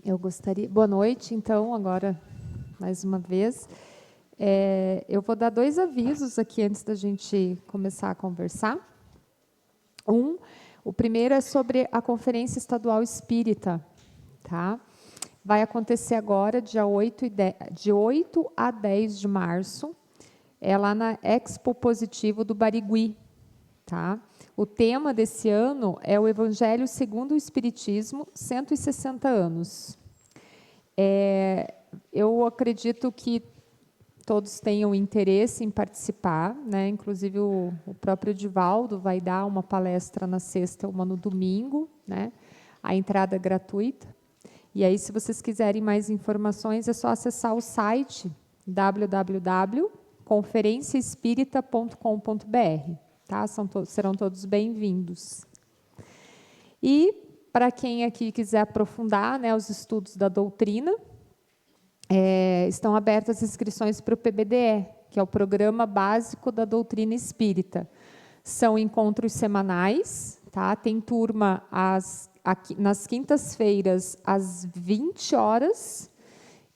Eu gostaria... Boa noite, então, agora, mais uma vez. Eu vou dar 2 avisos aqui antes da gente começar a conversar. O primeiro é sobre a Conferência Estadual Espírita, tá? Vai acontecer agora, de 8 a 10 de março, lá na Expo Positivo do Barigui, tá? O tema desse ano é o Evangelho segundo o Espiritismo, 160 anos. Eu acredito que todos tenham interesse em participar, né? Inclusive o próprio Divaldo vai dar uma palestra na sexta, uma no domingo, né? A entrada é gratuita. E aí, se vocês quiserem mais informações, é só acessar o site www.conferenciaespírita.com.br, tá? Serão todos bem-vindos. E, para quem aqui quiser aprofundar, né, os estudos da doutrina, estão abertas as inscrições para o PBDE, que é o Programa Básico da Doutrina Espírita. São encontros semanais, tá? Tem turma nas quintas-feiras, às 20 horas,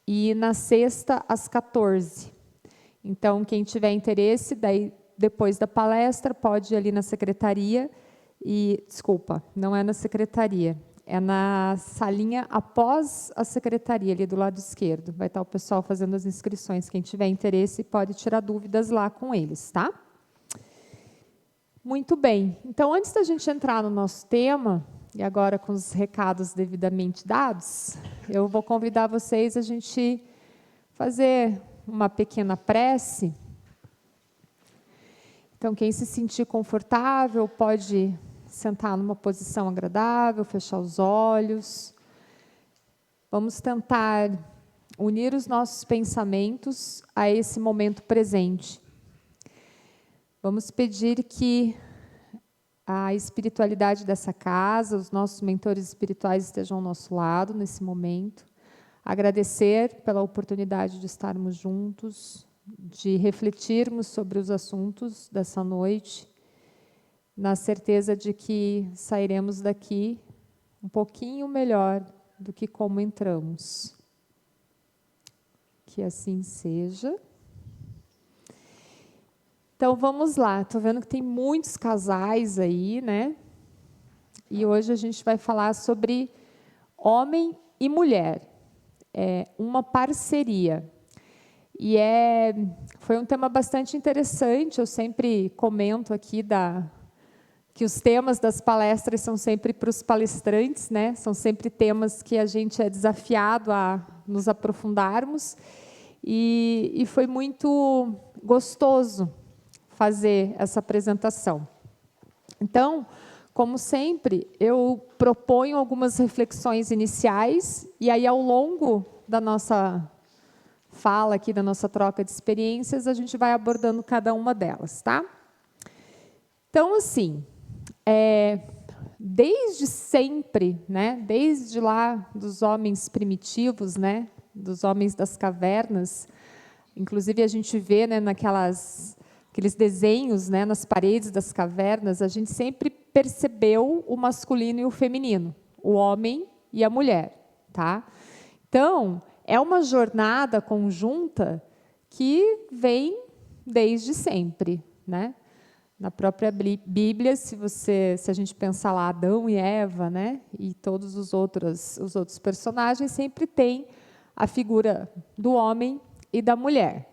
e na sexta, às 14. Então, quem tiver interesse, daí, depois da palestra, pode ir ali na secretaria, desculpa, não é na secretaria, é na salinha após a secretaria, ali do lado esquerdo. Vai estar o pessoal fazendo as inscrições. Quem tiver interesse pode tirar dúvidas lá com eles, tá? Muito bem. Então, antes da gente entrar no nosso tema, e agora com os recados devidamente dados, eu vou convidar vocês a gente fazer uma pequena prece. Então, quem se sentir confortável pode sentar numa posição agradável, fechar os olhos. Vamos tentar unir os nossos pensamentos a esse momento presente. Vamos pedir que a espiritualidade dessa casa, os nossos mentores espirituais estejam ao nosso lado nesse momento. Agradecer pela oportunidade de estarmos juntos, de refletirmos sobre os assuntos dessa noite, na certeza de que sairemos daqui um pouquinho melhor do que como entramos. Que assim seja. Então, vamos lá. Estou vendo que tem muitos casais aí, né? E hoje a gente vai falar sobre homem e mulher. Uma parceria. E foi um tema bastante interessante. Eu sempre comento aqui que os temas das palestras são sempre para os palestrantes, né? São sempre temas que a gente é desafiado a nos aprofundarmos. E foi muito gostoso fazer essa apresentação. Então, como sempre, eu proponho algumas reflexões iniciais, e aí, ao longo da nossa fala aqui, da nossa troca de experiências, a gente vai abordando cada uma delas, tá? Então, assim, desde sempre, né, desde lá dos homens primitivos, né, dos homens das cavernas, inclusive a gente vê, né, aqueles desenhos, né, nas paredes das cavernas, a gente sempre percebeu o masculino e o feminino, o homem e a mulher, tá? Então, é uma jornada conjunta que vem desde sempre, né? Na própria Bíblia, se a gente pensar lá Adão e Eva, né, e todos os outros personagens, sempre tem a figura do homem e da mulher.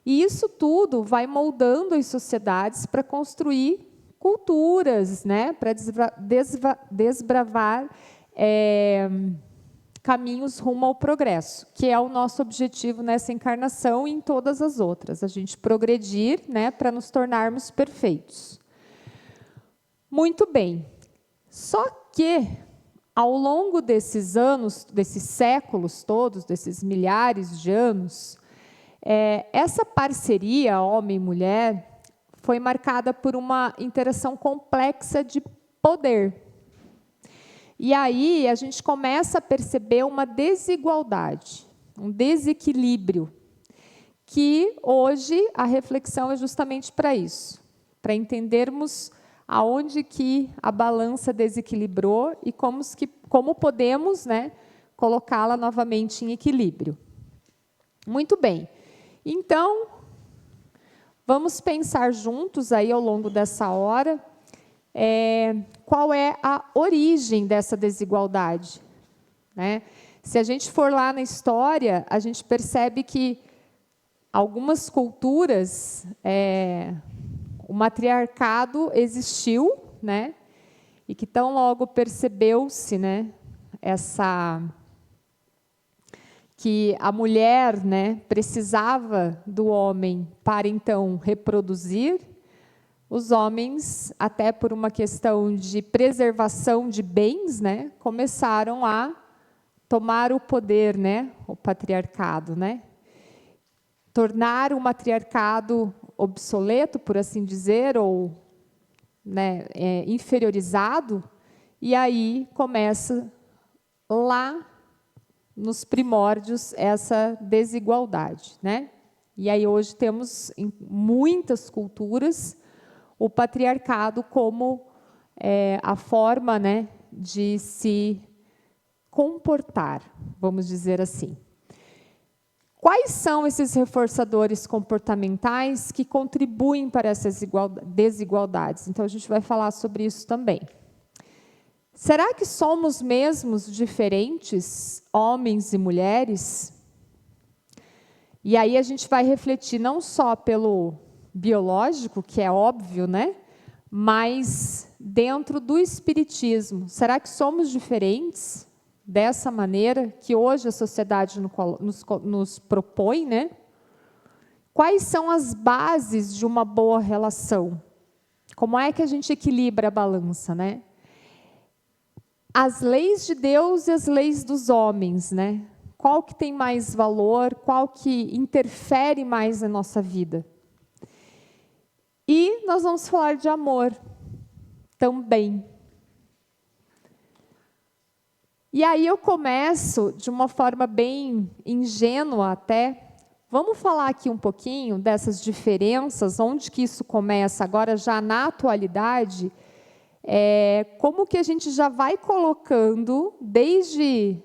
E isso tudo vai moldando as sociedades para construir culturas, né, para desbravar caminhos rumo ao progresso, que é o nosso objetivo nessa encarnação e em todas as outras, a gente progredir, né, para nos tornarmos perfeitos. Muito bem. Só que, ao longo desses anos, desses séculos todos, desses milhares de anos, essa parceria homem e mulher foi marcada por uma interação complexa de poder. E aí a gente começa a perceber uma desigualdade, um desequilíbrio, que hoje a reflexão é justamente para isso, para entendermos aonde que a balança desequilibrou e como podemos, né, colocá-la novamente em equilíbrio. Muito bem. Então, vamos pensar juntos aí ao longo dessa hora, qual é a origem dessa desigualdade, né? Se a gente for lá na história, a gente percebe que algumas culturas, o matriarcado existiu, né? E que tão logo percebeu-se, né, que a mulher, né, precisava do homem para então reproduzir, os homens, até por uma questão de preservação de bens, né, começaram a tomar o poder, né, o patriarcado, né, tornar o matriarcado obsoleto, por assim dizer, ou, né, inferiorizado, e aí começa lá nos primórdios essa desigualdade, né? E aí hoje temos em muitas culturas o patriarcado como a forma, né, de se comportar, vamos dizer assim. Quais são esses reforçadores comportamentais que contribuem para essas desigualdades? Então, a gente vai falar sobre isso também. Será que somos mesmos diferentes, homens e mulheres? E aí a gente vai refletir não só pelo biológico, que é óbvio, né? Mas dentro do espiritismo. Será que somos diferentes dessa maneira que hoje a sociedade nos propõe, né? Quais são as bases de uma boa relação? Como é que a gente equilibra a balança, né? As leis de Deus e as leis dos homens, né? Qual que tem mais valor, qual que interfere mais na nossa vida? E nós vamos falar de amor também. E aí eu começo de uma forma bem ingênua até. Vamos falar aqui um pouquinho dessas diferenças, onde que isso começa agora já na atualidade. Como que a gente já vai colocando desde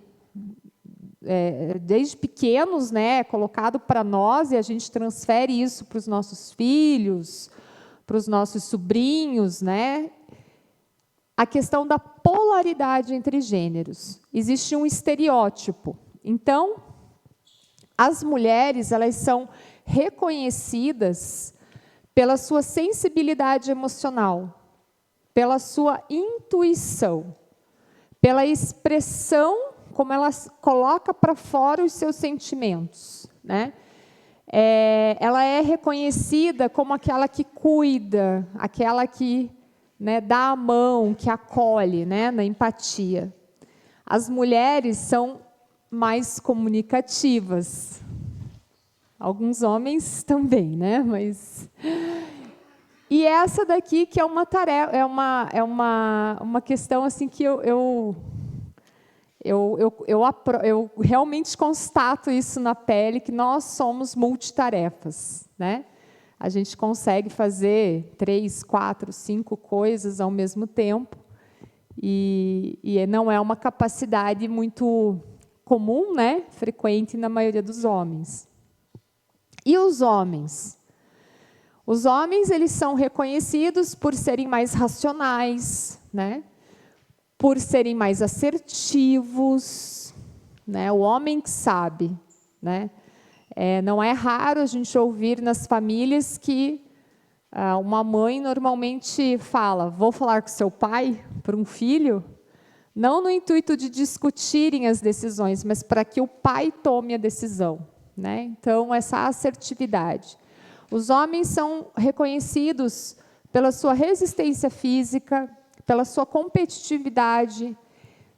pequenos, né, colocado para nós, e a gente transfere isso para os nossos filhos, para os nossos sobrinhos, né? A questão da polaridade entre gêneros. Existe um estereótipo. Então, as mulheres, elas são reconhecidas pela sua sensibilidade emocional, pela sua intuição, pela expressão, como ela coloca para fora os seus sentimentos, né? Ela é reconhecida como aquela que cuida, aquela que, né, dá a mão, que acolhe, né, na empatia. As mulheres são mais comunicativas. Alguns homens também, né? Mas... E essa daqui que é uma tarefa, é uma questão assim que eu realmente constato isso na pele, que nós somos multitarefas, né? A gente consegue fazer 3, 4, 5 coisas ao mesmo tempo, e não é uma capacidade muito comum, né? Frequente na maioria dos homens. E os homens? Os homens, eles são reconhecidos por serem mais racionais, né? Por serem mais assertivos, né? O homem que sabe, né? Não é raro a gente ouvir nas famílias que uma mãe normalmente fala: vou falar com seu pai, para um filho, não no intuito de discutirem as decisões, mas para que o pai tome a decisão, né? Então, essa assertividade. Os homens são reconhecidos pela sua resistência física, pela sua competitividade,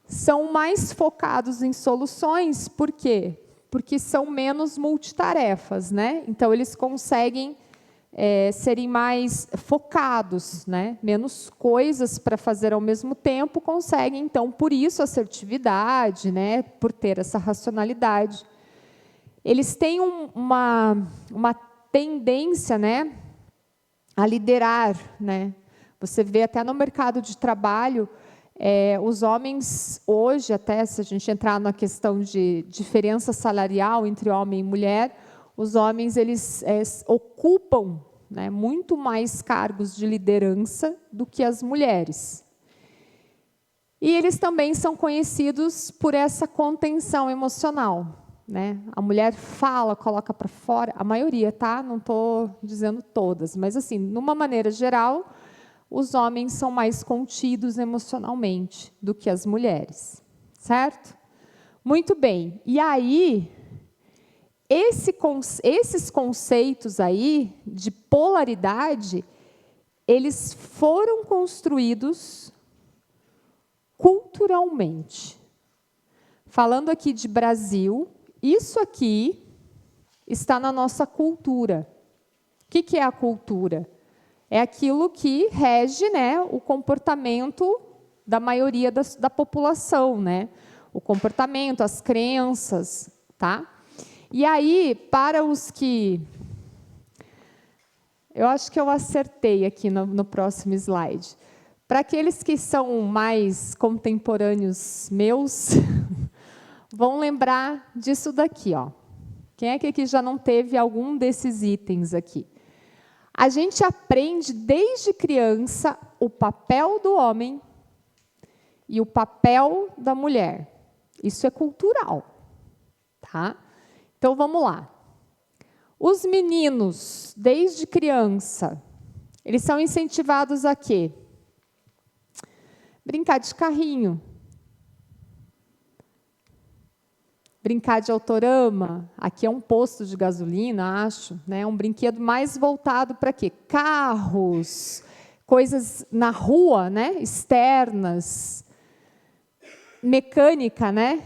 são mais focados em soluções. Por quê? Porque são menos multitarefas, né? Então, eles conseguem serem mais focados, né? Menos coisas para fazer ao mesmo tempo, conseguem, então, por isso, assertividade, né? Por ter essa racionalidade. Eles têm uma tendência, né, a liderar, né? Você vê até no mercado de trabalho Os homens, hoje, até se a gente entrar na questão de diferença salarial entre homem e mulher, os homens eles ocupam, né, muito mais cargos de liderança do que as mulheres. E eles também são conhecidos por essa contenção emocional, né? A mulher fala, coloca para fora, a maioria, tá? Não estou dizendo todas, mas assim, numa maneira geral, os homens são mais contidos emocionalmente do que as mulheres, certo? Muito bem. E aí, esses conceitos aí de polaridade, eles foram construídos culturalmente. Falando aqui de Brasil, isso aqui está na nossa cultura. O que é a cultura? É aquilo que rege, né, o comportamento da maioria da população, né? O comportamento, as crenças, tá? E aí, para os que... Eu acho que eu acertei aqui no próximo slide. Para aqueles que são mais contemporâneos meus, vão lembrar disso daqui, ó. Quem é que aqui já não teve algum desses itens aqui? A gente aprende desde criança o papel do homem e o papel da mulher. Isso é cultural, tá? Então, vamos lá. Os meninos, desde criança, eles são incentivados a quê? Brincar de carrinho. Brincar de autorama. Aqui é um posto de gasolina, acho, né? Um brinquedo mais voltado para quê? Carros, coisas na rua, né? Externas. Mecânica, né?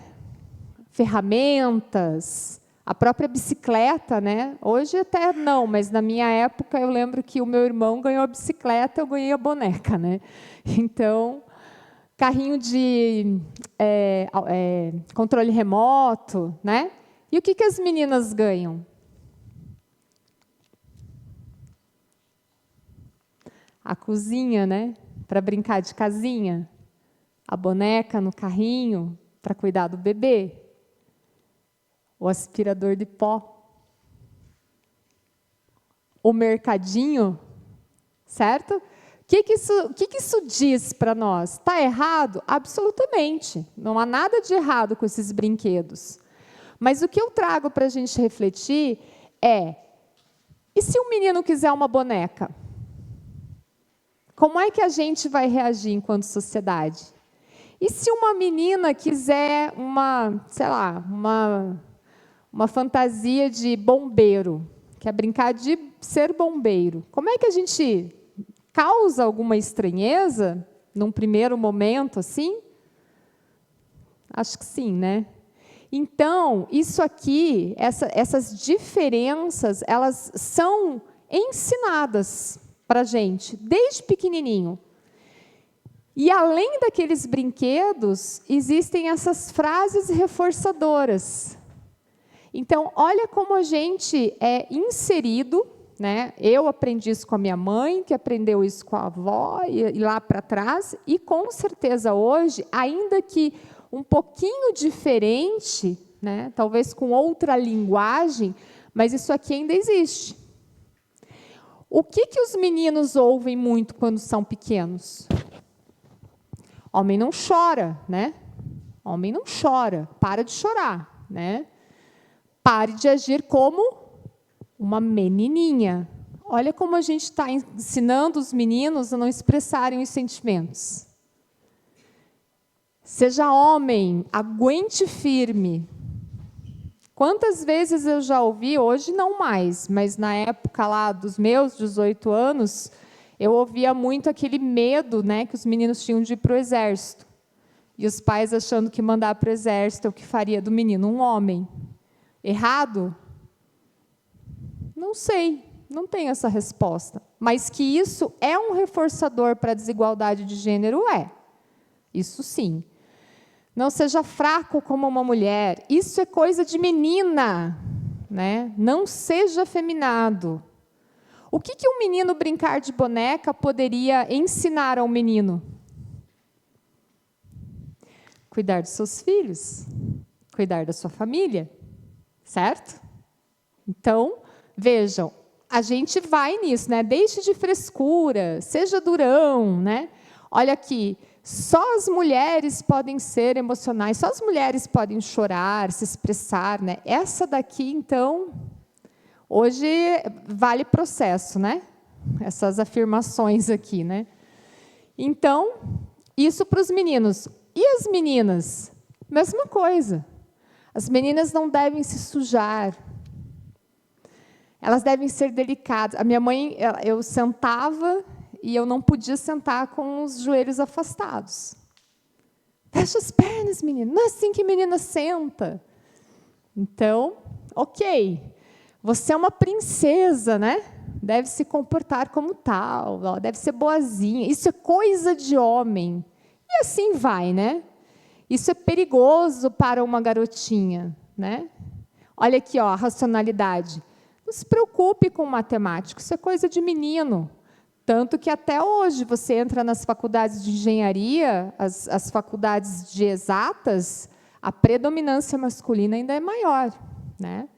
Ferramentas. A própria bicicleta, né? Hoje até não, mas na minha época eu lembro que o meu irmão ganhou a bicicleta, eu ganhei a boneca, né? Então, carrinho de controle remoto, né? E o que as meninas ganham? A cozinha, né? Para brincar de casinha. A boneca no carrinho para cuidar do bebê. O aspirador de pó. O mercadinho, certo? O que isso diz para nós? Está errado? Absolutamente. Não há nada de errado com esses brinquedos. Mas o que eu trago para a gente refletir é, e se um menino quiser uma boneca? Como é que a gente vai reagir enquanto sociedade? E se uma menina quiser sei lá, uma fantasia de bombeiro, quer brincar de ser bombeiro? Como é que a gente causa alguma estranheza num primeiro momento, assim? Acho que sim, né? Então, isso aqui, essas diferenças, elas são ensinadas para a gente, desde pequenininho. E, além daqueles brinquedos, existem essas frases reforçadoras. Então, olha como a gente é inserido, né? Eu aprendi isso com a minha mãe, que aprendeu isso com a avó, e lá para trás, e com certeza hoje, ainda que um pouquinho diferente, né? Talvez com outra linguagem, mas isso aqui ainda existe. O que os meninos ouvem muito quando são pequenos? Homem não chora, né? Homem não chora, para de chorar, né? Pare de agir como uma menininha. Olha como a gente está ensinando os meninos a não expressarem os sentimentos. Seja homem, aguente firme. Quantas vezes eu já ouvi, hoje não mais, mas na época lá dos meus 18 anos, eu ouvia muito aquele medo, né, que os meninos tinham de ir para o exército. E os pais achando que mandar para o exército é o que faria do menino um homem. Errado? Não sei, não tenho essa resposta. Mas que isso é um reforçador para a desigualdade de gênero, é. Isso sim. Não seja fraco como uma mulher. Isso é coisa de menina, né? Não seja afeminado. O que um menino brincar de boneca poderia ensinar ao menino? Cuidar dos seus filhos, cuidar da sua família, certo? Então, vejam, a gente vai nisso, né? Deixe de frescura, seja durão, né? Olha aqui, só as mulheres podem ser emocionais, só as mulheres podem chorar, se expressar, né? Essa daqui, então, hoje vale processo, né? Essas afirmações aqui, né? Então, isso para os meninos. E as meninas? Mesma coisa. As meninas não devem se sujar. Elas devem ser delicadas. A minha mãe, eu sentava e eu não podia sentar com os joelhos afastados. Fecha as pernas, menina. Não é assim que menina senta. Então, ok. Você é uma princesa, né? Deve se comportar como tal. Deve ser boazinha. Isso é coisa de homem. E assim vai, né? Isso é perigoso para uma garotinha, né? Olha aqui, ó, a racionalidade. Não se preocupe com matemática, isso é coisa de menino. Tanto que até hoje você entra nas faculdades de engenharia, as faculdades de exatas, a predominância masculina ainda é maior, né?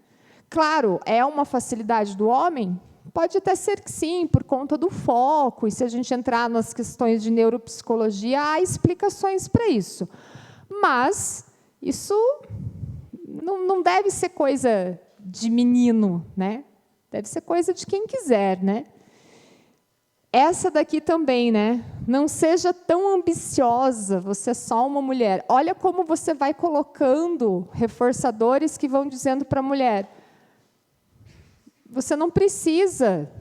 Claro, é uma facilidade do homem? Pode até ser que sim, por conta do foco, e se a gente entrar nas questões de neuropsicologia, há explicações para isso. Mas isso não deve ser coisa de menino, né? Deve ser coisa de quem quiser, né? Essa daqui também, né? Não seja tão ambiciosa, você é só uma mulher. Olha como você vai colocando reforçadores que vão dizendo para a mulher: você não precisa,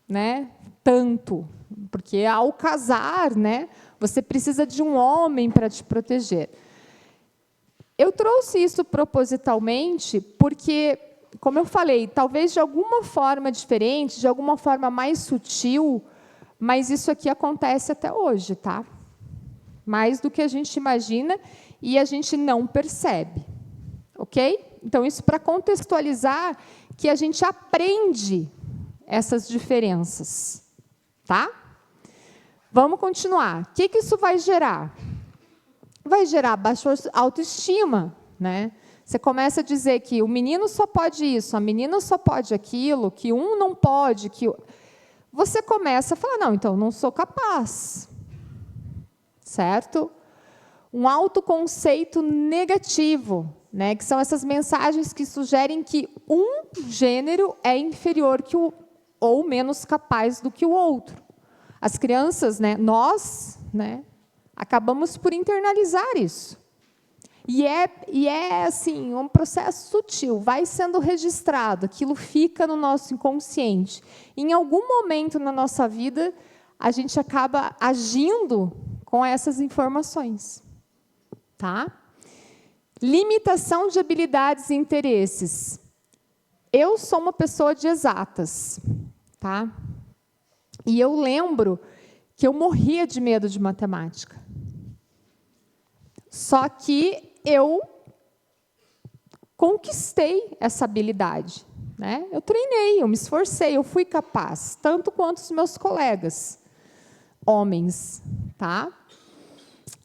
né, tanto, porque ao casar, né, você precisa de um homem para te proteger. Eu trouxe isso propositalmente porque, como eu falei, talvez de alguma forma diferente, de alguma forma mais sutil, mas isso aqui acontece até hoje, tá? Mais do que a gente imagina e a gente não percebe, ok? Então, isso para contextualizar que a gente aprende essas diferenças, tá? Vamos continuar. O que isso vai gerar? Vai gerar baixa autoestima, né? Você começa a dizer que o menino só pode isso, a menina só pode aquilo, que um não pode, que você começa a falar, não, então não sou capaz, certo? Um autoconceito negativo, né? Que são essas mensagens que sugerem que um gênero é inferior que o ou menos capaz do que o outro. As crianças, né? Nós, né? Acabamos por internalizar isso. E é assim, um processo sutil, vai sendo registrado, aquilo fica no nosso inconsciente. Em algum momento na nossa vida, a gente acaba agindo com essas informações. Tá? Limitação de habilidades e interesses. Eu sou uma pessoa de exatas. Tá? E eu lembro que eu morria de medo de matemática. Só que eu conquistei essa habilidade, né? Eu treinei, eu me esforcei, eu fui capaz, tanto quanto os meus colegas, homens, tá?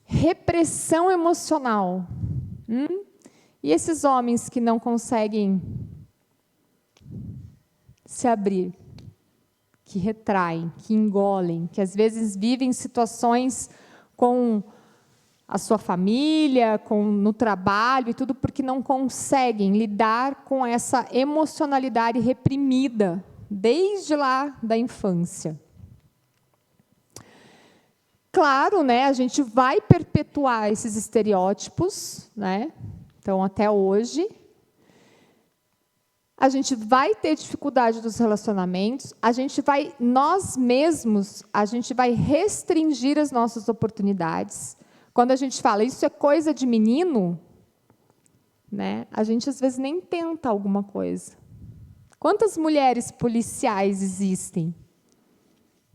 Repressão emocional. E esses homens que não conseguem se abrir, que retraem, que engolem, que às vezes vivem situações com a sua família, no trabalho e tudo, porque não conseguem lidar com essa emocionalidade reprimida, desde lá da infância. Claro, né, a gente vai perpetuar esses estereótipos, né? Então, até hoje, a gente vai ter dificuldade dos relacionamentos, nós mesmos, a gente vai restringir as nossas oportunidades. Quando a gente fala, isso é coisa de menino, né, a gente, às vezes, nem tenta alguma coisa. Quantas mulheres policiais existem?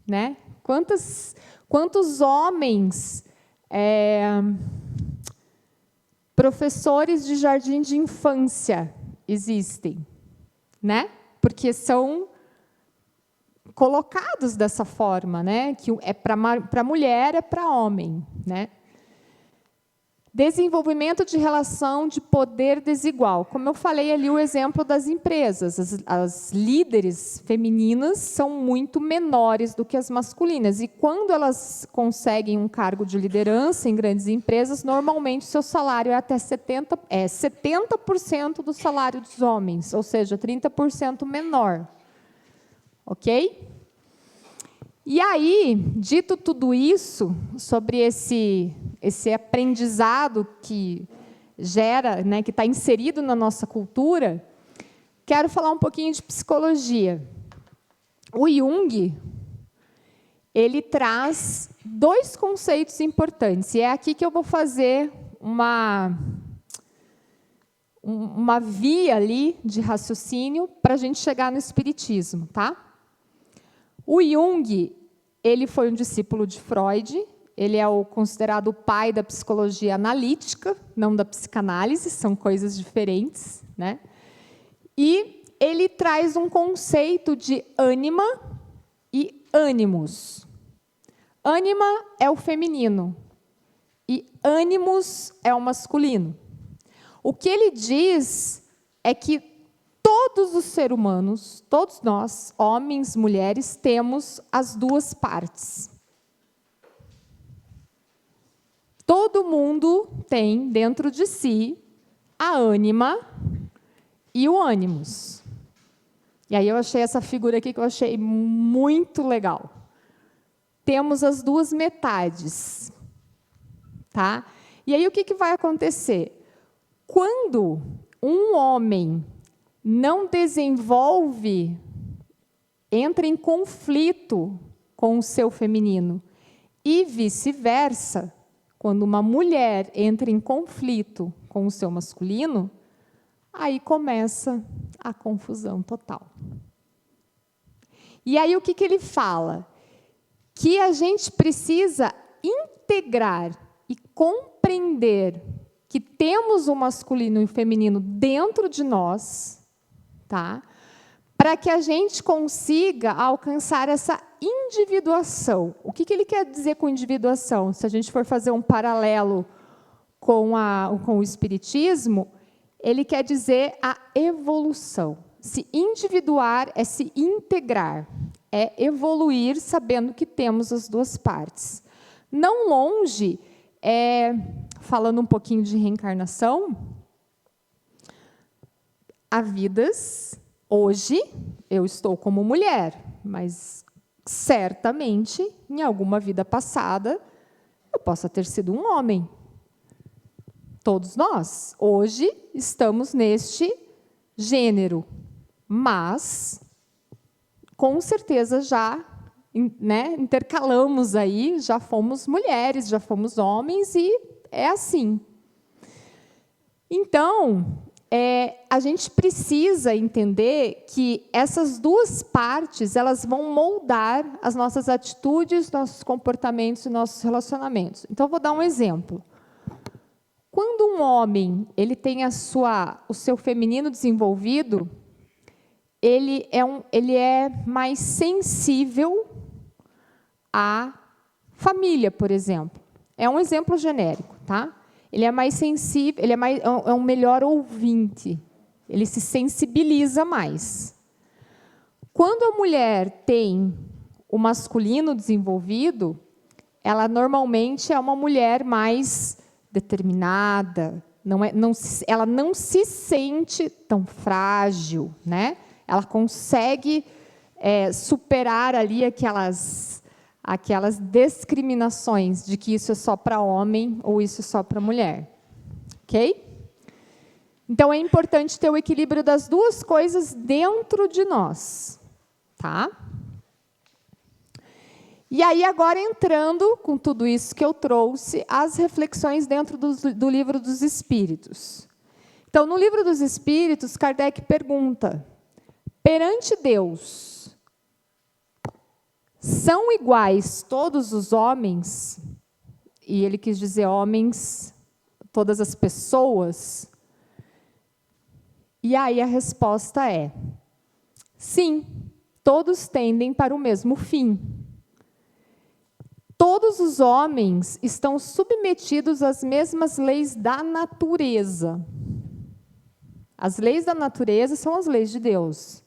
Né? Quantos homens, professores de jardim de infância existem? Né? Porque são colocados dessa forma, né? Que é para mulher, é para homem. Né? Desenvolvimento de relação de poder desigual. Como eu falei ali, o exemplo das empresas. As líderes femininas são muito menores do que as masculinas. E quando elas conseguem um cargo de liderança em grandes empresas, normalmente o seu salário é até 70% do salário dos homens, ou seja, 30% menor. Ok? E aí, dito tudo isso, sobre esse aprendizado que gera, né, que está inserido na nossa cultura, quero falar um pouquinho de psicologia. O Jung, ele traz dois conceitos importantes, e é aqui que eu vou fazer uma via ali de raciocínio para a gente chegar no espiritismo, tá? O Jung, ele foi um discípulo de Freud, ele é considerado o pai da psicologia analítica, não da psicanálise, são coisas diferentes, né? E ele traz um conceito de ânima e ânimos. Ânima é o feminino e ânimos é o masculino. O que ele diz é que todos os seres humanos, todos nós, homens, mulheres, temos as duas partes. Todo mundo tem dentro de si a ânima e o ânimos. E aí eu achei essa figura aqui que eu achei muito legal. Temos as duas metades, tá? E aí o que vai acontecer? Quando um homem não desenvolve, entra em conflito com o seu feminino e vice-versa, quando uma mulher entra em conflito com o seu masculino, aí começa a confusão total. E aí o que ele fala? Que a gente precisa integrar e compreender que temos o masculino e o feminino dentro de nós, tá? Para que a gente consiga alcançar essa individuação. O que ele quer dizer com individuação? Se a gente for fazer um paralelo com o espiritismo, ele quer dizer a evolução. Se individuar é se integrar, é evoluir sabendo que temos as duas partes. Não longe, falando um pouquinho de reencarnação, há vidas, hoje eu estou como mulher, mas certamente, em alguma vida passada, eu possa ter sido um homem. Todos nós, hoje, estamos neste gênero, mas, com certeza, já intercalamos aí, já fomos mulheres, já fomos homens, e é assim. Então, a gente precisa entender que essas duas partes elas vão moldar as nossas atitudes, nossos comportamentos e nossos relacionamentos. Então, eu vou dar um exemplo. Quando um homem ele tem o seu feminino desenvolvido, ele é mais sensível à família, por exemplo. É um exemplo genérico, tá? Ele é mais sensível, ele é um melhor ouvinte, ele se sensibiliza mais. Quando a mulher tem o masculino desenvolvido, ela normalmente é uma mulher mais determinada, ela não se sente tão frágil, né? Ela consegue superar ali aquelas discriminações de que isso é só para homem ou isso é só para mulher. Ok? Então, é importante ter o equilíbrio das duas coisas dentro de nós. Tá? E aí, agora, entrando com tudo isso que eu trouxe, as reflexões dentro do Livro dos Espíritos. Então, no Livro dos Espíritos, Kardec pergunta, perante Deus, são iguais todos os homens? E ele quis dizer homens, todas as pessoas? E aí a resposta é, sim, todos tendem para o mesmo fim. Todos os homens estão submetidos às mesmas leis da natureza. As leis da natureza são as leis de Deus.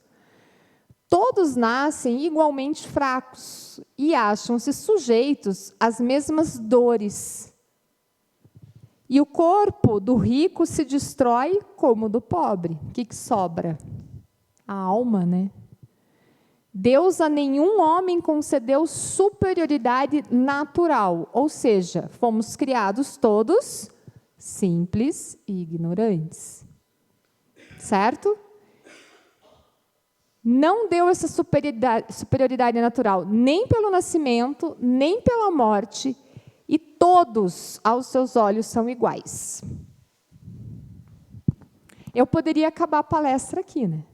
Todos nascem igualmente fracos e acham-se sujeitos às mesmas dores. E o corpo do rico se destrói como o do pobre. O que sobra? A alma, né? Deus a nenhum homem concedeu superioridade natural, ou seja, fomos criados todos simples e ignorantes. Certo? Não deu essa superioridade natural, nem pelo nascimento, nem pela morte, e todos, aos seus olhos, são iguais. Eu poderia acabar a palestra aqui, né?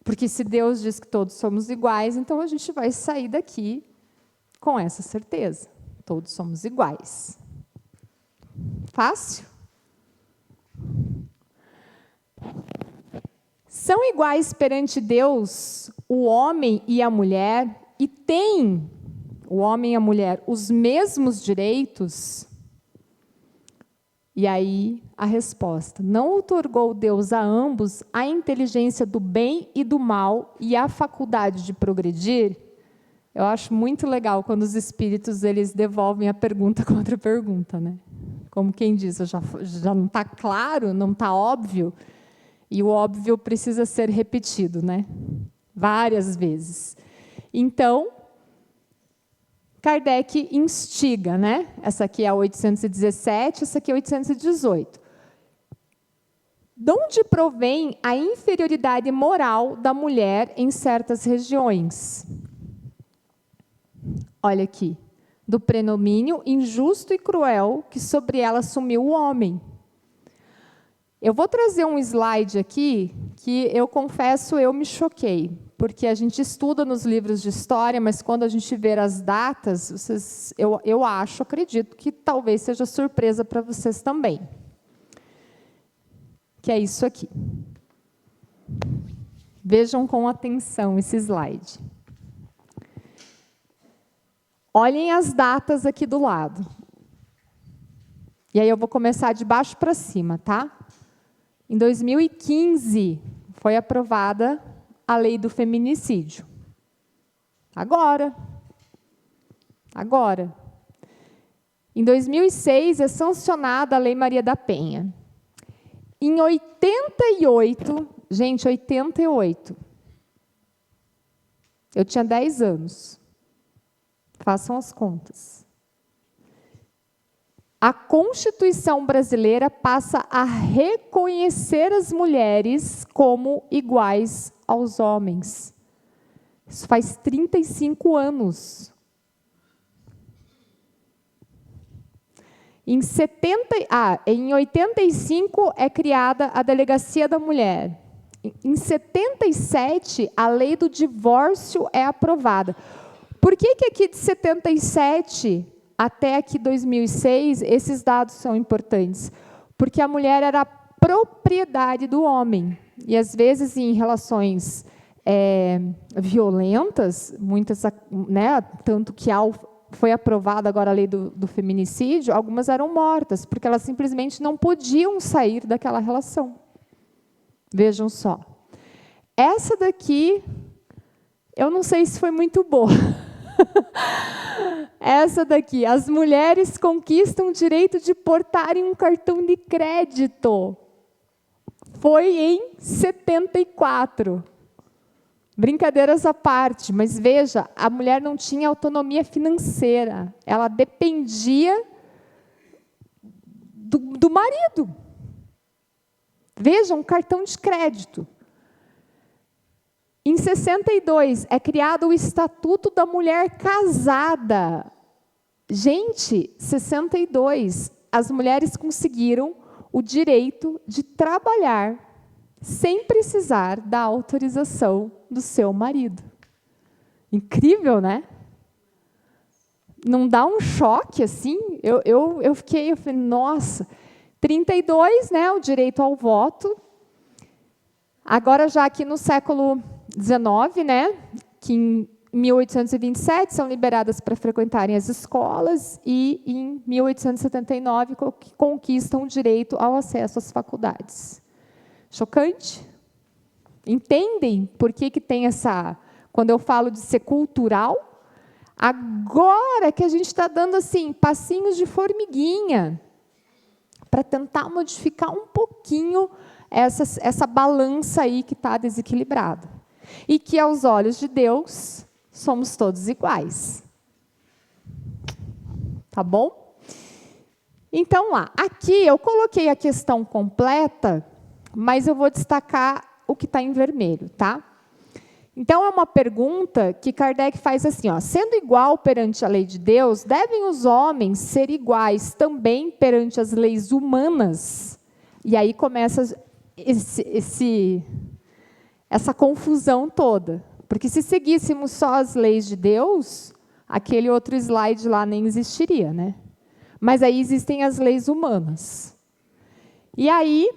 Porque se Deus diz que todos somos iguais, então a gente vai sair daqui com essa certeza. Todos somos iguais. Fácil? São iguais perante Deus o homem e a mulher, e têm o homem e a mulher os mesmos direitos? E aí a resposta: não outorgou Deus a ambos a inteligência do bem e do mal e a faculdade de progredir? Eu acho muito legal quando os espíritos eles devolvem a pergunta com outra pergunta, né? Como quem diz, já não está claro, não está óbvio, e o óbvio precisa ser repetido, né? Várias vezes. Então, Kardec instiga, né? Essa aqui é a 817, essa aqui é a 818. De onde provém a inferioridade moral da mulher em certas regiões? Olha aqui. Do predomínio injusto e cruel que sobre ela assumiu o homem. Eu vou trazer um slide aqui que eu confesso, eu me choquei. Porque a gente estuda nos livros de história, mas quando a gente vê as datas, eu acredito que talvez seja surpresa para vocês também. Que é isso aqui. Vejam com atenção esse slide. Olhem as datas aqui do lado. E aí eu vou começar de baixo para cima, tá? Em 2015, foi aprovada a lei do feminicídio. Agora. Em 2006, é sancionada a Lei Maria da Penha. Em 88, gente, 88, eu tinha 10 anos. Façam as contas. A Constituição brasileira passa a reconhecer as mulheres como iguais aos homens. Isso faz 35 anos. Em 85 é criada a Delegacia da Mulher. Em 77, a lei do divórcio é aprovada. Por que aqui de 77 até aqui 2006, esses dados são importantes? Porque a mulher era propriedade do homem. E, às vezes, em relações violentas, muitas, né, tanto que foi aprovada agora a lei do feminicídio, algumas eram mortas, porque elas simplesmente não podiam sair daquela relação. Vejam só. Essa daqui, eu não sei se foi muito boa. Essa daqui, as mulheres conquistam o direito de portarem um cartão de crédito. Foi em 74. Brincadeiras à parte, mas veja, a mulher não tinha autonomia financeira. Ela dependia do marido. Veja, um cartão de crédito. Em 62, é criado o Estatuto da Mulher Casada. Gente, 62, as mulheres conseguiram o direito de trabalhar sem precisar da autorização do seu marido. Incrível, né? Não dá um choque assim? Eu falei, nossa. 32, né, o direito ao voto. Agora, já aqui no século XIX, né, que 1827 são liberadas para frequentarem as escolas e em 1879 conquistam o direito ao acesso às faculdades. Chocante? Entendem por que tem essa... Quando eu falo de ser cultural, agora que a gente está dando assim, passinhos de formiguinha para tentar modificar um pouquinho essa balança aí que está desequilibrada. E que, aos olhos de Deus, somos todos iguais. Tá bom? Então, lá. Aqui eu coloquei a questão completa, mas eu vou destacar o que está em vermelho, tá? Então, é uma pergunta que Kardec faz assim, ó, sendo igual perante a lei de Deus, devem os homens ser iguais também perante as leis humanas? E aí começa essa confusão toda. Porque se seguíssemos só as leis de Deus, aquele outro slide lá nem existiria, né? Mas aí existem as leis humanas. E aí,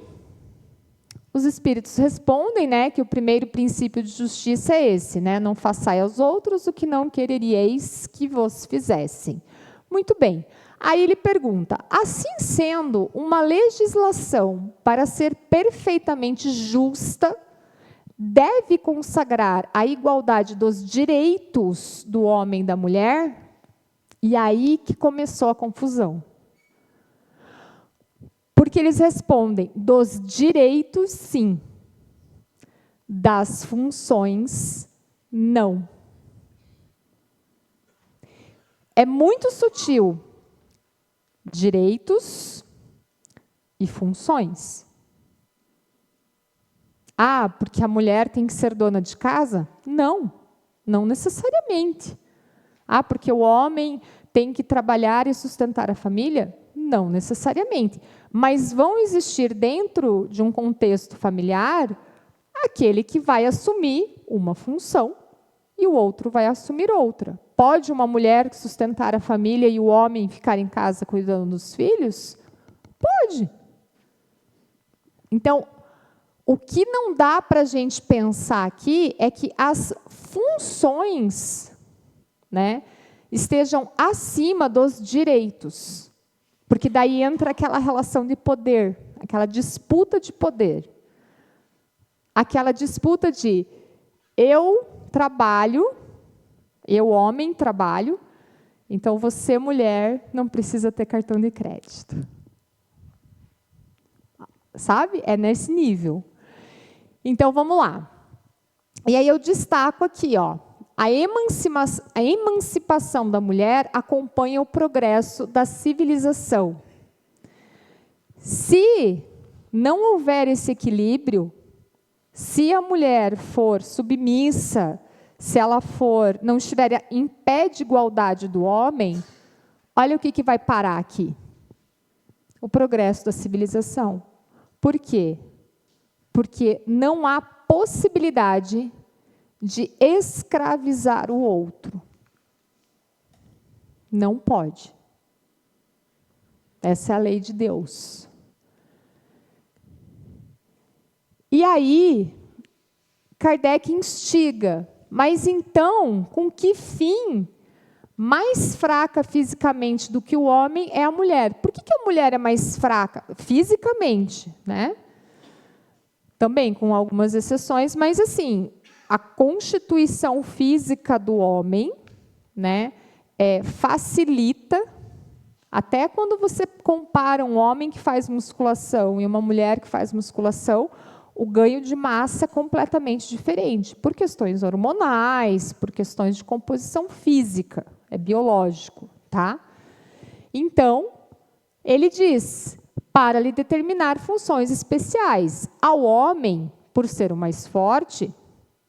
os espíritos respondem, né, que o primeiro princípio de justiça é esse, né? Não façai aos outros o que não quereríeis que vos fizessem. Muito bem. Aí ele pergunta, assim sendo uma legislação para ser perfeitamente justa, deve consagrar a igualdade dos direitos do homem e da mulher? E aí que começou a confusão. Porque eles respondem, dos direitos, sim. Das funções, não. É muito sutil. Direitos e funções. Ah, porque a mulher tem que ser dona de casa? Não, não necessariamente. Ah, porque o homem tem que trabalhar e sustentar a família? Não necessariamente. Mas vão existir dentro de um contexto familiar aquele que vai assumir uma função e o outro vai assumir outra. Pode uma mulher sustentar a família e o homem ficar em casa cuidando dos filhos? Pode. Então, o que não dá para a gente pensar aqui é que as funções, né, estejam acima dos direitos. Porque daí entra aquela relação de poder, aquela disputa de poder. Aquela disputa de eu trabalho, eu, homem, trabalho, então você, mulher, não precisa ter cartão de crédito. Sabe? É nesse nível. Então, vamos lá. E aí eu destaco aqui, ó, a emancipação da mulher acompanha o progresso da civilização. Se não houver esse equilíbrio, se a mulher for submissa, se ela não estiver em pé de igualdade do homem, olha o que vai parar aqui. O progresso da civilização. Por quê? Porque não há possibilidade de escravizar o outro. Não pode. Essa é a lei de Deus. E aí, Kardec instiga, mas então, com que fim? Mais fraca fisicamente do que o homem é a mulher. Por que a mulher é mais fraca? Fisicamente, né? Também com algumas exceções, mas assim, a constituição física do homem, né, facilita, até quando você compara um homem que faz musculação e uma mulher que faz musculação, o ganho de massa é completamente diferente, por questões hormonais, por questões de composição física, é biológico, tá? Então, ele diz, para lhe determinar funções especiais. Ao homem, por ser o mais forte,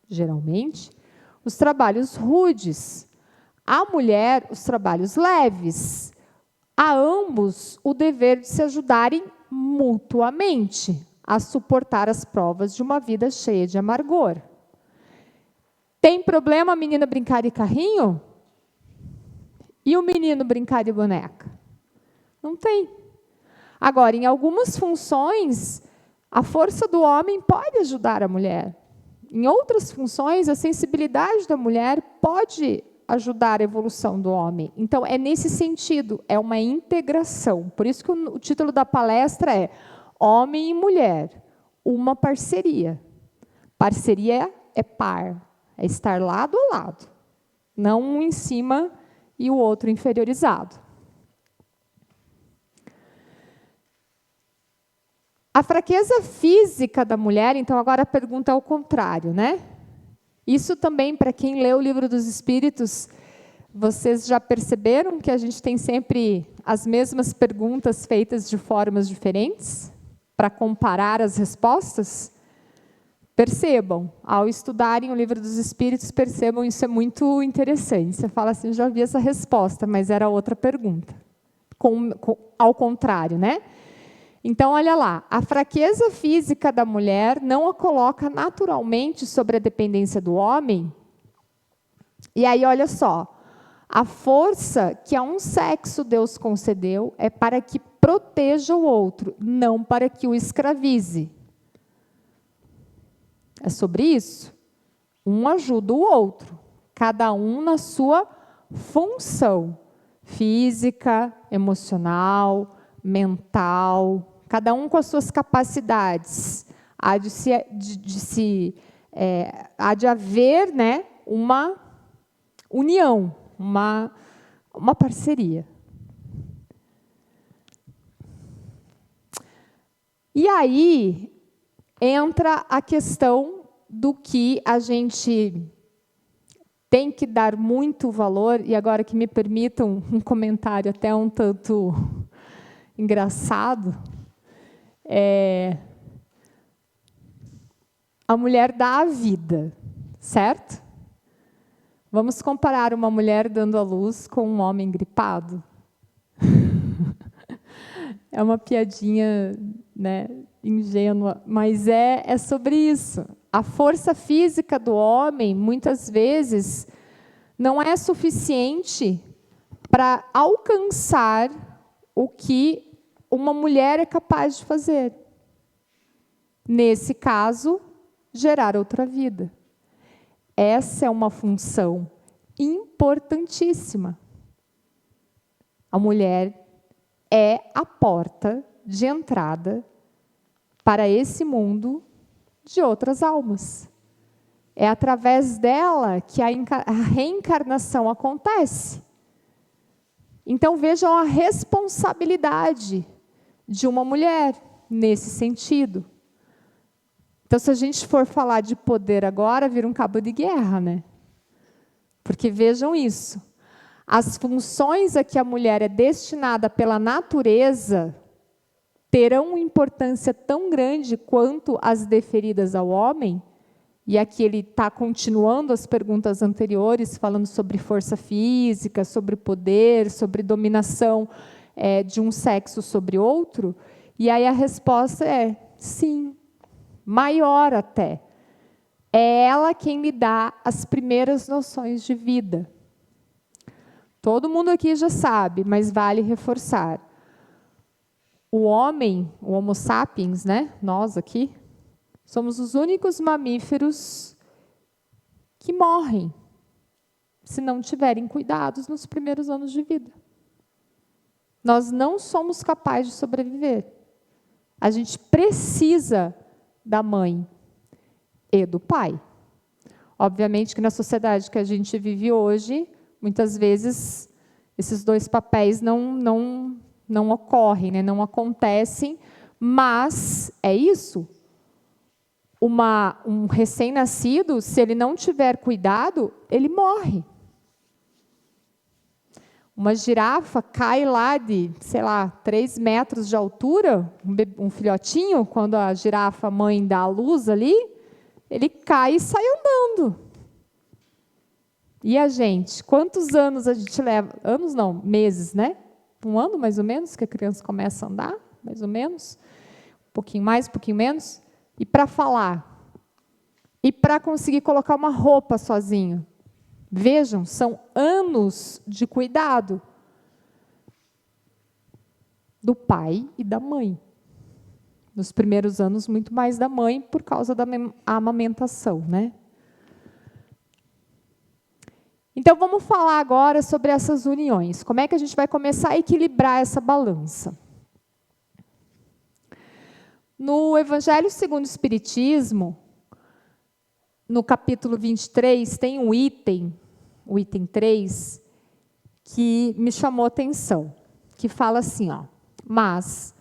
geralmente, os trabalhos rudes. À mulher, os trabalhos leves. A ambos, o dever de se ajudarem mutuamente a suportar as provas de uma vida cheia de amargor. Tem problema a menina brincar de carrinho? E o menino brincar de boneca? Não tem. Agora, em algumas funções, a força do homem pode ajudar a mulher. em outras funções, a sensibilidade da mulher pode ajudar a evolução do homem. Então, é nesse sentido, é uma integração. Por isso que o título da palestra é Homem e Mulher, uma parceria. Parceria é par, é estar lado a lado, não um em cima e o outro inferiorizado. A fraqueza física da mulher, então agora a pergunta é ao contrário, né? Isso também, para quem lê o Livro dos Espíritos, vocês já perceberam que a gente tem sempre as mesmas perguntas feitas de formas diferentes para comparar as respostas? Percebam, ao estudarem o Livro dos Espíritos, percebam, isso é muito interessante. Você fala assim, já vi essa resposta, mas era outra pergunta. Ao contrário, né? Então, olha lá, a fraqueza física da mulher não a coloca naturalmente sobre a dependência do homem. E aí, olha só, a força que a um sexo Deus concedeu é para que proteja o outro, não para que o escravize. É sobre isso. Um ajuda o outro, cada um na sua função física, emocional, mental, cada um com as suas capacidades. Há de haver, né, uma união, uma parceria. E aí entra a questão do que a gente tem que dar muito valor, e agora que me permitam um comentário até um tanto engraçado, a mulher dá a vida, certo? Vamos comparar uma mulher dando à luz com um homem gripado? É uma piadinha, né, ingênua, mas é sobre isso. A força física do homem, muitas vezes, não é suficiente para alcançar o que uma mulher é capaz de fazer. Nesse caso, gerar outra vida. Essa é uma função importantíssima. A mulher é a porta de entrada para esse mundo de outras almas. É através dela que a reencarnação acontece. Então, vejam a responsabilidade de uma mulher nesse sentido. Então, se a gente for falar de poder agora, vira um cabo de guerra, né? Porque vejam isso. As funções a que a mulher é destinada pela natureza terão importância tão grande quanto as deferidas ao homem. E aqui ele está continuando as perguntas anteriores, falando sobre força física, sobre poder, sobre dominação de um sexo sobre outro. E aí a resposta é sim, maior até. É ela quem lhe dá as primeiras noções de vida. Todo mundo aqui já sabe, mas vale reforçar. O homem, o Homo sapiens, né? Nós aqui, somos os únicos mamíferos que morrem se não tiverem cuidados nos primeiros anos de vida. Nós não somos capazes de sobreviver. A gente precisa da mãe e do pai. Obviamente que na sociedade que a gente vive hoje, muitas vezes esses dois papéis não ocorrem, né? Não acontecem, mas é isso. Um recém-nascido, se ele não tiver cuidado, ele morre. Uma girafa cai lá de, sei lá, 3 metros de altura, um filhotinho, quando a girafa mãe dá a luz ali, ele cai e sai andando. E a gente? Quantos anos a gente leva? Anos não, meses, né? 1 ano, mais ou menos, que a criança começa a andar, mais ou menos. Um pouquinho mais, um pouquinho menos. E para falar? E para conseguir colocar uma roupa sozinho? Vejam, são anos de cuidado do pai e da mãe. Nos primeiros anos, muito mais da mãe, por causa da amamentação, né? Então, vamos falar agora sobre essas uniões. Como é que a gente vai começar a equilibrar essa balança? No Evangelho segundo o Espiritismo, no capítulo 23, tem um item, o item 3, que me chamou a atenção, que fala assim, ó, mas,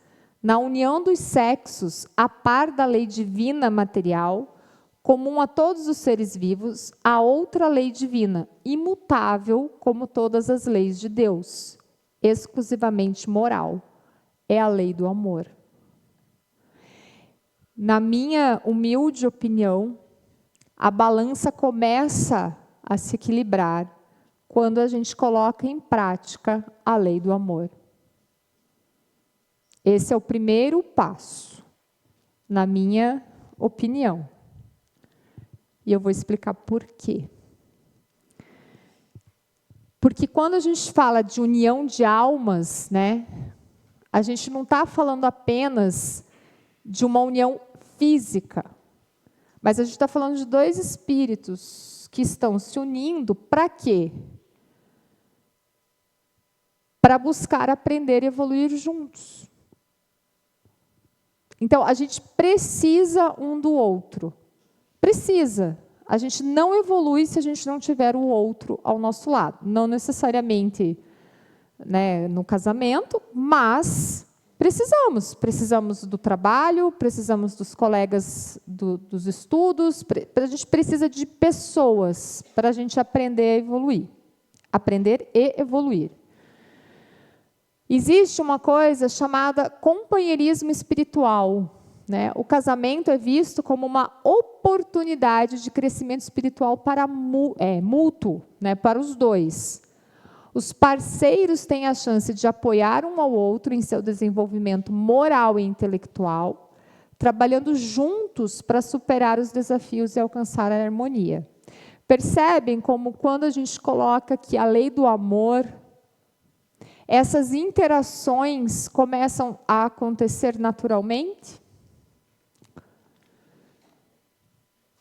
na união dos sexos, a par da lei divina material, comum a todos os seres vivos, há outra lei divina, imutável como todas as leis de Deus, exclusivamente moral, é a lei do amor. Na minha humilde opinião, a balança começa a se equilibrar quando a gente coloca em prática a lei do amor. Esse é o primeiro passo, na minha opinião. E eu vou explicar por quê. Porque quando a gente fala de união de almas, né, a gente não está falando apenas de uma união física, mas a gente está falando de dois espíritos que estão se unindo para quê? Para buscar aprender e evoluir juntos. Então, a gente precisa um do outro. Precisa. A gente não evolui se a gente não tiver o outro ao nosso lado. Não necessariamente, né, no casamento, mas precisamos. Precisamos do trabalho, precisamos dos colegas dos estudos, a gente precisa de pessoas para a gente aprender a evoluir. Aprender e evoluir. Existe uma coisa chamada companheirismo espiritual, né? O casamento é visto como uma oportunidade de crescimento espiritual para mútuo, né? Para os dois. Os parceiros têm a chance de apoiar um ao outro em seu desenvolvimento moral e intelectual, trabalhando juntos para superar os desafios e alcançar a harmonia. Percebem como quando a gente coloca aqui a lei do amor, essas interações começam a acontecer naturalmente?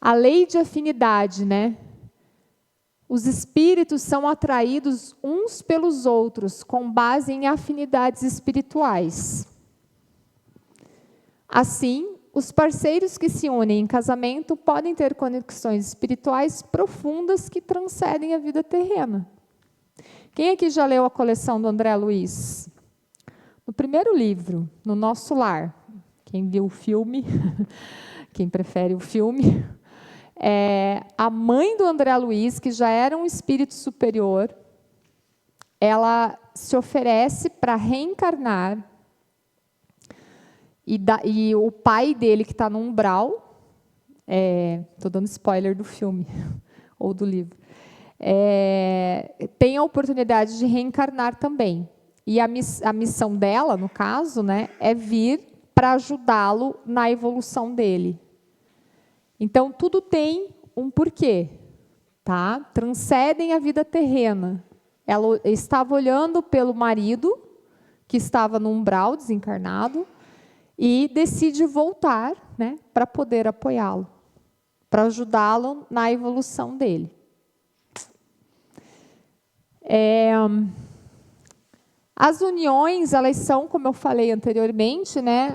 A lei de afinidade, né? Os espíritos são atraídos uns pelos outros, com base em afinidades espirituais. Assim, os parceiros que se unem em casamento podem ter conexões espirituais profundas que transcendem a vida terrena. Quem aqui já leu a coleção do André Luiz? No primeiro livro, No Nosso Lar. Quem viu o filme, quem prefere o filme, a mãe do André Luiz, que já era um espírito superior, ela se oferece para reencarnar, e o pai dele, que está no umbral, estou dando spoiler do filme, ou do livro, tem a oportunidade de reencarnar também. E a missão dela, no caso, né, é vir para ajudá-lo na evolução dele. Então, tudo tem um porquê, tá? Transcendem a vida terrena. Ela estava olhando pelo marido, que estava no umbral, desencarnado, e decide voltar, né, para poder apoiá-lo, para ajudá-lo na evolução dele. As uniões, elas são, como eu falei anteriormente, né,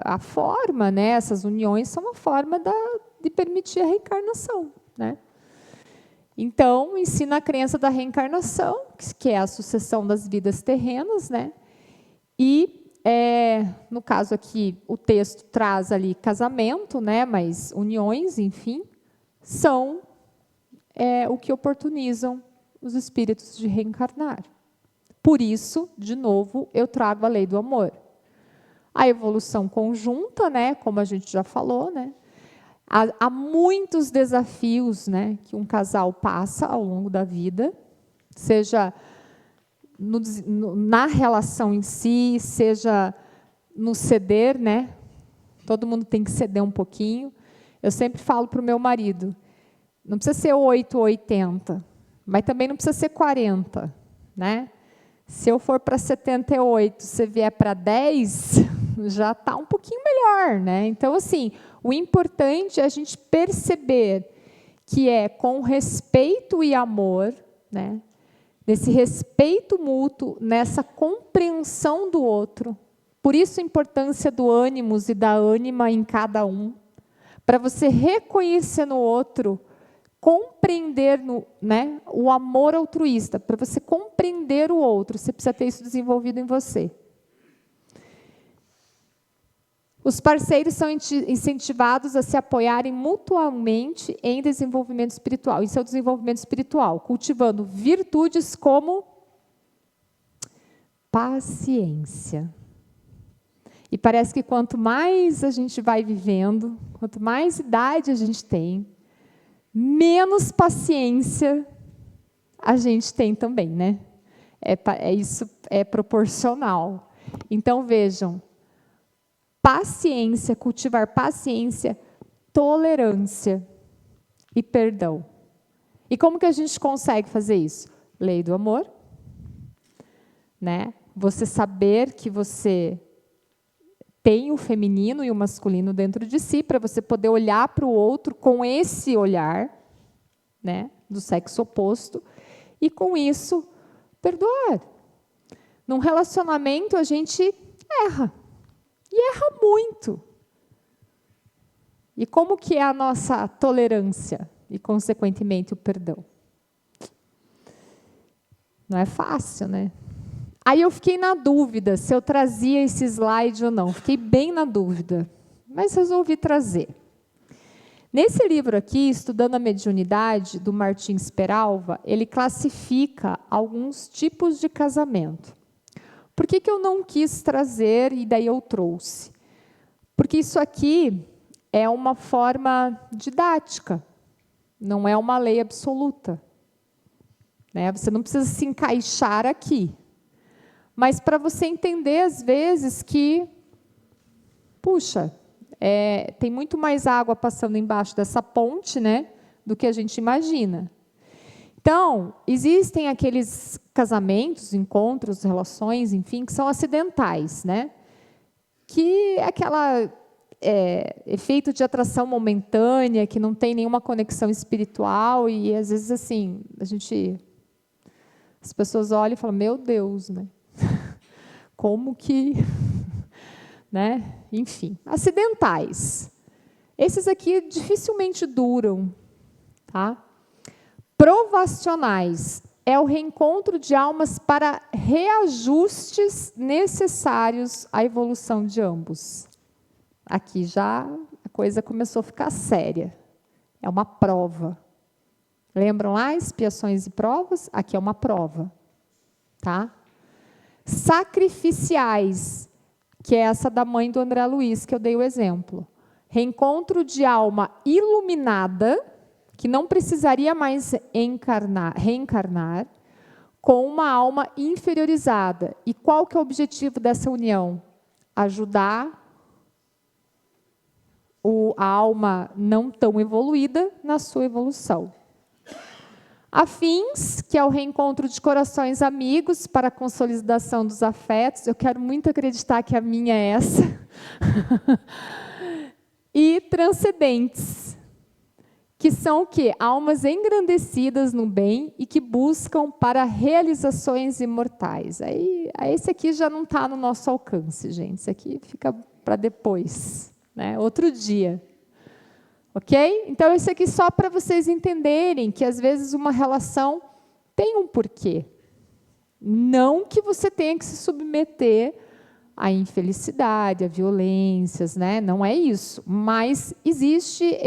a forma, né, essas uniões são uma forma de permitir a reencarnação, né? Então, ensina a crença da reencarnação, que é a sucessão das vidas terrenas, né? E, no caso aqui, o texto traz ali casamento, né, mas uniões, enfim, são o que oportunizam os espíritos de reencarnar. Por isso, de novo, eu trago a lei do amor. A evolução conjunta, né, como a gente já falou, né, há muitos desafios, né, que um casal passa ao longo da vida, seja na relação em si, seja no ceder, né, todo mundo tem que ceder um pouquinho. Eu sempre falo para o meu marido, não precisa ser 8 ou 80, mas também não precisa ser 40, né? Se eu for para 78, você vier para 10, já está um pouquinho melhor, né? Então, assim, o importante é a gente perceber que é com respeito e amor, né? Nesse respeito mútuo, nessa compreensão do outro. Por isso a importância do ânimos e da ânima em cada um, para você reconhecer no outro, compreender né, o amor altruísta. Para você compreender o outro, você precisa ter isso desenvolvido em você. Os parceiros são incentivados a se apoiarem mutuamente em desenvolvimento espiritual, em seu desenvolvimento espiritual, cultivando virtudes como paciência. E parece que quanto mais a gente vai vivendo, quanto mais idade a gente tem, menos paciência a gente tem também, né? Isso é proporcional. Então, vejam, paciência, cultivar paciência, tolerância e perdão. E como que a gente consegue fazer isso? Lei do amor, né? Você saber que você tem o feminino e o masculino dentro de si, para você poder olhar para o outro com esse olhar, né, do sexo oposto, e com isso, perdoar. Num relacionamento, a gente erra. E erra muito. E como que é a nossa tolerância e, consequentemente, o perdão? Não é fácil, né? Aí eu fiquei na dúvida se eu trazia esse slide ou não. Fiquei bem na dúvida, mas resolvi trazer. Nesse livro aqui, Estudando a Mediunidade, do Martins Peralva, ele classifica alguns tipos de casamento. Por que que eu não quis trazer e daí eu trouxe? Porque isso aqui é uma forma didática, não é uma lei absoluta, né? Você não precisa se encaixar aqui. Mas para você entender, às vezes, que, puxa, tem muito mais água passando embaixo dessa ponte, né, do que a gente imagina. Então, existem aqueles casamentos, encontros, relações, enfim, que são acidentais, né? Que é aquela efeito de atração momentânea, que não tem nenhuma conexão espiritual, e às vezes assim, as pessoas olham e falam, meu Deus, né? Como que, né? Enfim, acidentais. Esses aqui dificilmente duram, tá? Provacionais é o reencontro de almas para reajustes necessários à evolução de ambos. Aqui já a coisa começou a ficar séria. É uma prova. Lembram lá, expiações e provas? Aqui é uma prova, tá? Sacrificiais, que é essa da mãe do André Luiz, que eu dei o exemplo. Reencontro de alma iluminada, que não precisaria mais reencarnar, com uma alma inferiorizada. E qual que é o objetivo dessa união? Ajudar a alma não tão evoluída na sua evolução. Afins, que é o reencontro de corações amigos para a consolidação dos afetos. Eu quero muito acreditar que a minha é essa. E transcendentes, que são o quê? Almas engrandecidas no bem e que buscam para realizações imortais. Aí esse aqui já não está no nosso alcance, gente. Esse aqui fica para depois, né? Outro dia. Ok? Então, isso aqui só para vocês entenderem que, às vezes, uma relação tem um porquê. Não que você tenha que se submeter à infelicidade, a violências, né? Não é isso. Mas existe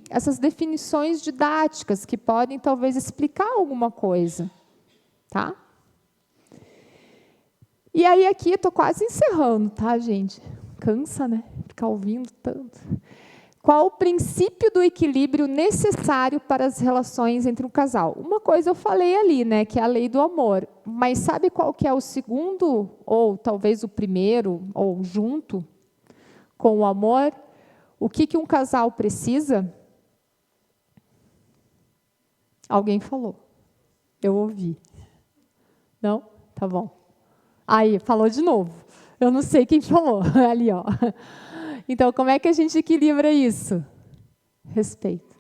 essas definições didáticas que podem, talvez, explicar alguma coisa. Tá? E aí, aqui, eu estou quase encerrando, tá, gente? Cansa, né? Ficar ouvindo tanto. Qual o princípio do equilíbrio necessário para as relações entre um casal? Uma coisa eu falei ali, né, que é a lei do amor. Mas sabe qual que é o segundo, ou talvez o primeiro, ou junto com o amor? O que um casal precisa? Alguém falou. Eu ouvi. Não? Tá bom. Aí, falou de novo. Eu não sei quem falou, ali, ó. Então, como é que a gente equilibra isso? Respeito.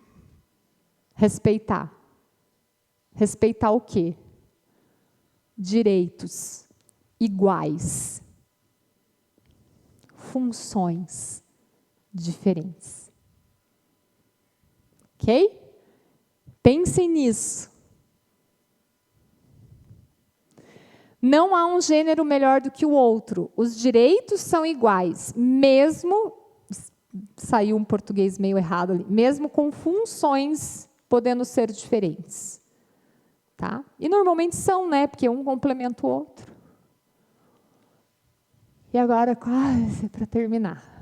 Respeitar. Respeitar o quê? Direitos iguais. Funções diferentes. Ok? Pensem nisso. Não há um gênero melhor do que o outro. Os direitos são iguais, mesmo, saiu um português meio errado ali, mesmo com funções podendo ser diferentes. Tá? E normalmente são, né? Porque um complementa o outro. E agora, quase para terminar.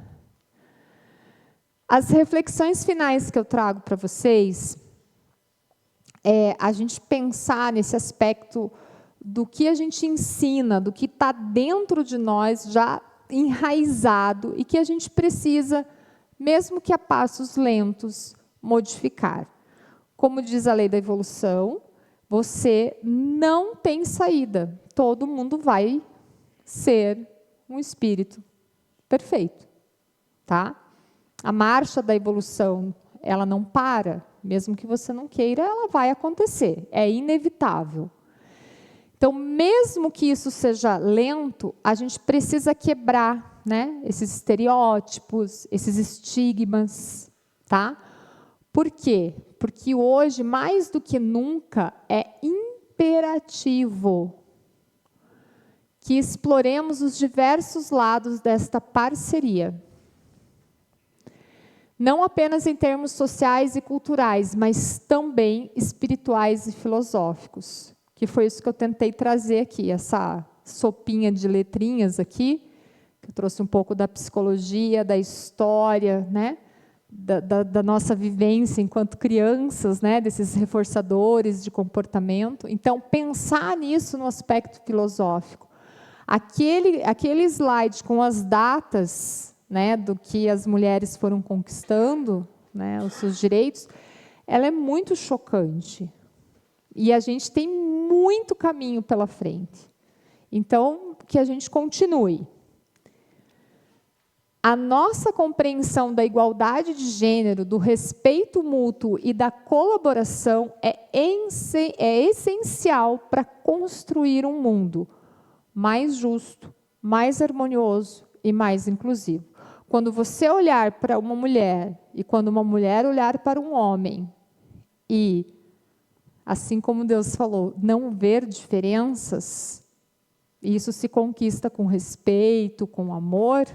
As reflexões finais que eu trago para vocês é a gente pensar nesse aspecto do que a gente ensina, do que está dentro de nós já enraizado e que a gente precisa, mesmo que a passos lentos, modificar. Como diz a lei da evolução, você não tem saída. Todo mundo vai ser um espírito perfeito, tá? A marcha da evolução, ela não para, mesmo que você não queira, ela vai acontecer, é inevitável. Então, mesmo que isso seja lento, a gente precisa quebrar, né, esses estereótipos, esses estigmas, tá? Por quê? Porque hoje, mais do que nunca, é imperativo que exploremos os diversos lados desta parceria. Não apenas em termos sociais e culturais, mas também espirituais e filosóficos. Que foi isso que eu tentei trazer aqui, essa sopinha de letrinhas aqui, que eu trouxe um pouco da psicologia, da história, né? Da nossa vivência enquanto crianças, né? Desses reforçadores de comportamento. Então, pensar nisso no aspecto filosófico. Aquele slide com as datas, né, do que as mulheres foram conquistando, né, os seus direitos, ela é muito chocante. E a gente tem muito caminho pela frente. Então, que a gente continue. A nossa compreensão da igualdade de gênero, do respeito mútuo e da colaboração é essencial para construir um mundo mais justo, mais harmonioso e mais inclusivo. Quando você olhar para uma mulher e quando uma mulher olhar para um homem e, assim como Deus falou, não ver diferenças, isso se conquista com respeito, com amor,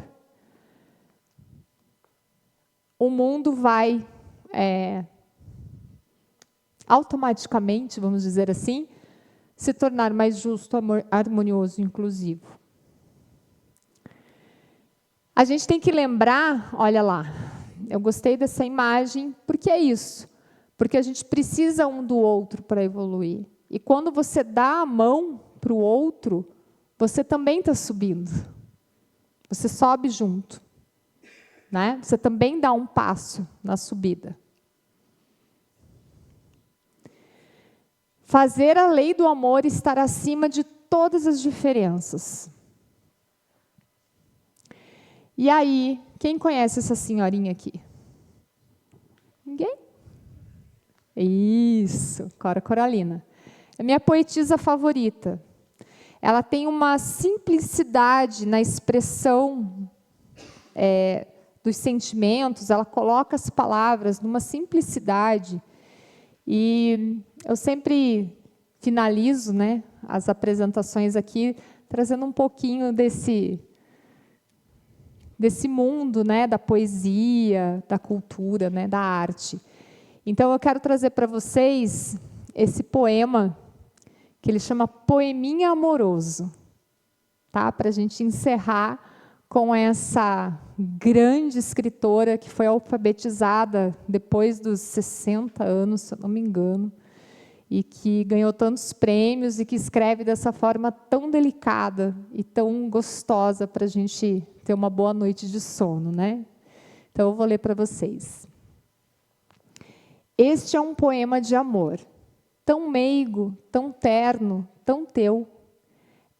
o mundo vai automaticamente, vamos dizer assim, se tornar mais justo, harmonioso e inclusivo. A gente tem que lembrar, olha lá, eu gostei dessa imagem, porque é isso. Porque a gente precisa um do outro para evoluir. E quando você dá a mão para o outro, você também está subindo. Você sobe junto. Né? Você também dá um passo na subida. Fazer a lei do amor estar acima de todas as diferenças. E aí, quem conhece essa senhorinha aqui? Ninguém? Isso, Cora Coralina. É minha poetisa favorita. Ela tem uma simplicidade na expressão dos sentimentos, ela coloca as palavras numa simplicidade. E eu sempre finalizo, né, as apresentações aqui, trazendo um pouquinho desse mundo, né, da poesia, da cultura, né, da arte. Então, eu quero trazer para vocês esse poema, que ele chama Poeminha Amoroso, tá? Para a gente encerrar com essa grande escritora que foi alfabetizada depois dos 60 anos, se eu não me engano, e que ganhou tantos prêmios e que escreve dessa forma tão delicada e tão gostosa para a gente ter uma boa noite de sono, né? Então, eu vou ler para vocês. Este é um poema de amor, tão meigo, tão terno, tão teu.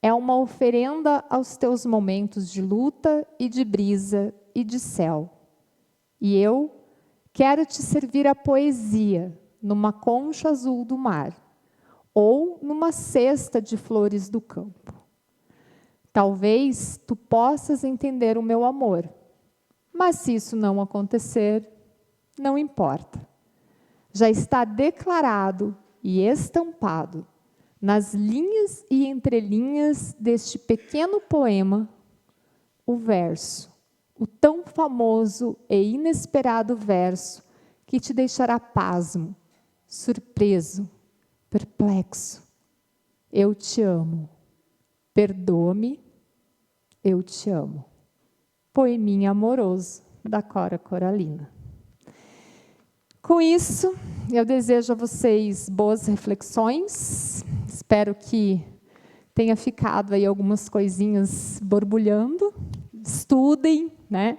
É uma oferenda aos teus momentos de luta e de brisa e de céu. E eu quero te servir a poesia numa concha azul do mar, ou numa cesta de flores do campo. Talvez tu possas entender o meu amor, mas se isso não acontecer, não importa. Já está declarado e estampado nas linhas e entrelinhas deste pequeno poema o verso, o tão famoso e inesperado verso que te deixará pasmo, surpreso, perplexo. Eu te amo. Perdoa-me, eu te amo. Poeminha amoroso da Cora Coralina. Com isso, eu desejo a vocês boas reflexões. Espero que tenha ficado aí algumas coisinhas borbulhando. Estudem, né?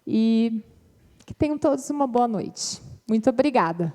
E que tenham todos uma boa noite. Muito obrigada.